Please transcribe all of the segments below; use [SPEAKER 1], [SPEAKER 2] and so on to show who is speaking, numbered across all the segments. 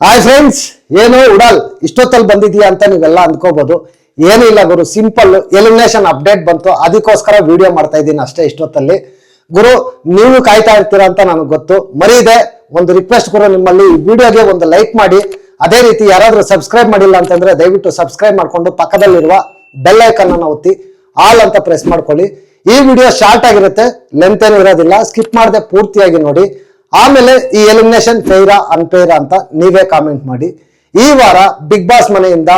[SPEAKER 1] Hi friends, ಏನು ಉಡಾಲ್ ಇಷ್ಟೊತ್ತಲ್ಲಿ ಬಂದಿದ್ಯಾ ಅಂತ ನೀವೆಲ್ಲ ಅಂದ್ಕೋಬಹುದು. ಏನೂ ಇಲ್ಲ ಗುರು, ಸಿಂಪಲ್ ಎಲಿಮಿನೇಷನ್ ಅಪ್ಡೇಟ್ ಬಂತು, ಅದಕ್ಕೋಸ್ಕರ ವಿಡಿಯೋ ಮಾಡ್ತಾ ಇದ್ದೀನಿ ಅಷ್ಟೇ. ಇಷ್ಟೊತ್ತಲ್ಲಿ ಗುರು ನೀವು ಕಾಯ್ತಾ ಇರ್ತೀರಾ ಅಂತ ನನಗೆ ಗೊತ್ತು. ಮರೀದೆ ಒಂದು ರಿಕ್ವೆಸ್ಟ್ ಗುರು, ನಿಮ್ಮಲ್ಲಿ ಈ ವಿಡಿಯೋಗೆ ಒಂದು ಲೈಕ್ ಮಾಡಿ. ಅದೇ ರೀತಿ ಯಾರಾದ್ರೂ ಸಬ್ಸ್ಕ್ರೈಬ್ ಮಾಡಿಲ್ಲ ಅಂತಂದ್ರೆ ದಯವಿಟ್ಟು ಸಬ್ಸ್ಕ್ರೈಬ್ ಮಾಡ್ಕೊಂಡು ಪಕ್ಕದಲ್ಲಿರುವ ಬೆಲ್ ಐಕನ್ ಅನ್ನು ಒತ್ತಿ ಆಲ್ ಅಂತ ಪ್ರೆಸ್ ಮಾಡ್ಕೊಳ್ಳಿ. ಈ ವಿಡಿಯೋ ಶಾರ್ಟ್ ಆಗಿರುತ್ತೆ, ಲೆಂತ್ ಏನು ಇರೋದಿಲ್ಲ, ಸ್ಕಿಪ್ ಮಾಡದೆ ಪೂರ್ತಿಯಾಗಿ ನೋಡಿ. ಆಮೇಲೆ ಈ ಎಲಿಮಿನೇಷನ್ ಫೇರಾ ಅನ್ಫೇರಾ ಅಂತ ನೀವೇ ಕಾಮೆಂಟ್ ಮಾಡಿ. ಈ ವಾರ ಬಿಗ್ ಬಾಸ್ ಮನೆಯಿಂದ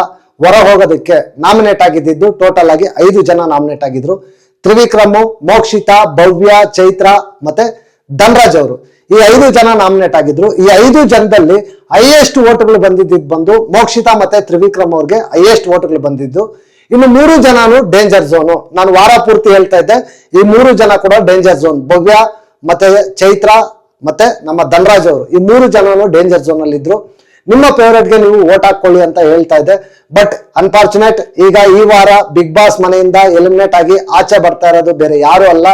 [SPEAKER 1] ಹೊರ ಹೋಗೋದಕ್ಕೆ ನಾಮಿನೇಟ್ ಆಗಿದ್ದು ಟೋಟಲ್ ಆಗಿ 5 ಜನ ನಾಮಿನೇಟ್ ಆಗಿದ್ರು. ತ್ರಿವಿಕ್ರಮ್, ಮೋಕ್ಷಿತಾ, ಭವ್ಯ, ಚೈತ್ರ ಮತ್ತೆ ಧನ್ರಾಜ್ ಅವರು ಈ 5 ಜನ ನಾಮಿನೇಟ್ ಆಗಿದ್ರು. ಈ 5 ಜನದಲ್ಲಿ ಹೈಯೆಸ್ಟ್ ವೋಟ್ಗಳು ಬಂದು ಮೋಕ್ಷಿತಾ ಮತ್ತೆ ತ್ರಿವಿಕ್ರಮ್ ಅವ್ರಿಗೆ ಹೈಯೆಸ್ಟ್ ವೋಟ್ಗಳು ಬಂದಿದ್ದು. ಇನ್ನು 3 ಜನನು ಡೇಂಜರ್ ಝೋನು. ನಾನು ವಾರ ಪೂರ್ತಿ ಹೇಳ್ತಾ ಇದ್ದೆ, ಈ 3 ಜನ ಕೂಡ ಡೇಂಜರ್ ಝೋನ್. ಭವ್ಯ ಮತ್ತೆ ಚೈತ್ರ ಮತ್ತೆ ನಮ್ಮ ಧನ್ರಾಜ್ ಅವರು ಈ 3 ಜನನು ಡೇಂಜರ್ ಝೋನ್ ಅಲ್ಲಿ ಇದ್ರು. ನಿಮ್ಮ ಫೇವರೇಟ್ಗೆ ನೀವು ವೋಟ್ ಹಾಕೊಳ್ಳಿ ಅಂತ ಹೇಳ್ತಾ ಇದ್ದೆ. ಬಟ್ ಅನ್ಫಾರ್ಚುನೇಟ್, ಈಗ ಈ ವಾರ ಬಿಗ್ ಬಾಸ್ ಮನೆಯಿಂದ ಎಲಿಮಿನೇಟ್ ಆಗಿ ಆಚೆ ಬರ್ತಾ ಇರೋದು ಬೇರೆ ಯಾರು ಅಲ್ಲ,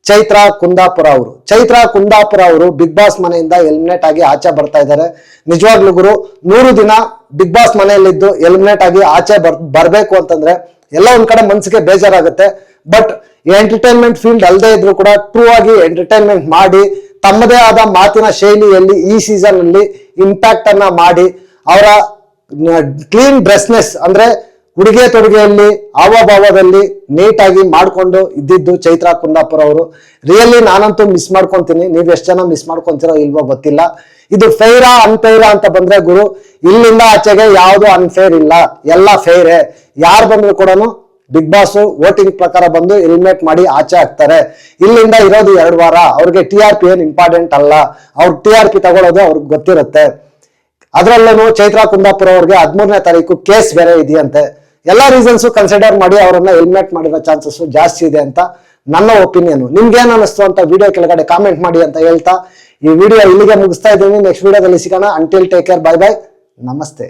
[SPEAKER 1] ಚೈತ್ರ ಕುಂದಾಪುರ ಅವರು. ಚೈತ್ರ ಕುಂದಾಪುರ ಅವರು ಬಿಗ್ ಬಾಸ್ ಮನೆಯಿಂದ ಎಲಿಮಿನೇಟ್ ಆಗಿ ಆಚೆ ಬರ್ತಾ ಇದ್ದಾರೆ. ನಿಜವಾಗ್ಲೂ ಗುರು, 100 ದಿನ ಬಿಗ್ ಬಾಸ್ ಮನೆಯಲ್ಲಿದ್ದು ಎಲಿಮಿನೇಟ್ ಆಗಿ ಆಚೆ ಬರ್ಬೇಕು ಅಂತಂದ್ರೆ ಎಲ್ಲ ಒಂದ್ ಕಡೆ ಮನ್ಸಿಗೆ ಬೇಜಾರಾಗುತ್ತೆ. ಬಟ್ ಎಂಟರ್ಟೈನ್ಮೆಂಟ್ ಫೀಲ್ಡ್ ಅಲ್ಲದೆ ಇದ್ರು ಕೂಡ ಟ್ರೂ ಆಗಿ ಎಂಟರ್ಟೈನ್ಮೆಂಟ್ ಮಾಡಿ ತಮ್ಮದೇ ಆದ ಮಾತಿನ ಶೈಲಿಯಲ್ಲಿ ಈ ಸೀಸನ್ ಅಲ್ಲಿ ಇಂಪ್ಯಾಕ್ಟ್ ಅನ್ನ ಮಾಡಿ ಅವರ ಕ್ಲೀನ್ ಡ್ರೆಸ್ನೆಸ್ ಅಂದ್ರೆ ಉಡುಗೆ ತೊಡುಗೆಯಲ್ಲಿ ಹಾವಭಾವದಲ್ಲಿ ನೀಟಾಗಿ ಮಾಡ್ಕೊಂಡು ಇದ್ದಿದ್ದು ಚೈತ್ರ ಕುಂದಾಪುರ ಅವರು. ರಿಯಲಿ ನಾನಂತೂ ಮಿಸ್ ಮಾಡ್ಕೊಂತೀನಿ, ನೀವ್ ಎಷ್ಟು ಜನ ಮಿಸ್ ಮಾಡ್ಕೊಂತೀರೋ ಇಲ್ವೋ ಗೊತ್ತಿಲ್ಲ. ಇದು ಫೇರಾ ಅನ್ಫೇರಾ ಅಂತ ಬಂದ್ರೆ ಗುರು, ಇಲ್ಲಿಂದ ಆಚೆಗೆ ಯಾವುದು ಅನ್ಫೇರ್ ಇಲ್ಲ, ಎಲ್ಲ ಫೇರೇ. ಯಾರು ಬಂದ್ರು ಕೂಡ ಬಿಗ್ ಬಾಸ್ ವೋಟಿಂಗ್ ಪ್ರಕಾರ ಬಂದು ಎಲಿಮಿನೇಟ್ ಮಾಡಿ ಆಚೆ ಹಾಕ್ತಾರೆ. ಇಲ್ಲಿಂದ ಇರೋದು 2 ವಾರ. ಅವ್ರಿಗೆ TRP ಏನ್ ಇಂಪಾರ್ಟೆಂಟ್ ಅಲ್ಲ, ಅವ್ರ TRP ತಗೊಳ್ಳೋದು ಅವ್ರಿಗೆ ಗೊತ್ತಿರುತ್ತೆ. ಅದ್ರಲ್ಲೂ ಚೈತ್ರ ಕುಂದಾಪುರ ಅವ್ರಿಗೆ 13ನೇ ತಾರೀಕು ಕೇಸ್ ಬೇರೆ ಇದೆಯಂತೆ. ಎಲ್ಲಾ ರೀಸನ್ಸ್ ಕನ್ಸಿಡರ್ ಮಾಡಿ ಅವರನ್ನ ಎಲಿಮಿನೇಟ್ ಮಾಡಿರೋ ಚಾನ್ಸಸ್ ಜಾಸ್ತಿ ಇದೆ ಅಂತ ನನ್ನ ಒಪಿನಿಯನ್. ನಿಮ್ಗೆ ಏನ್ ಅನಿಸ್ತು ಅಂತ ವಿಡಿಯೋ ಕೆಳಗಡೆ ಕಾಮೆಂಟ್ ಮಾಡಿ ಅಂತ ಹೇಳ್ತಾ ಈ ವಿಡಿಯೋ ಇಲ್ಲಿಗೆ ಮುಗಿಸ್ತಾ ಇದ್ದೀನಿ. ನೆಕ್ಸ್ಟ್ ವಿಡಿಯೋದಲ್ಲಿ ಸಿಗೋಣ. Until take care, bye bye, ನಮಸ್ತೆ.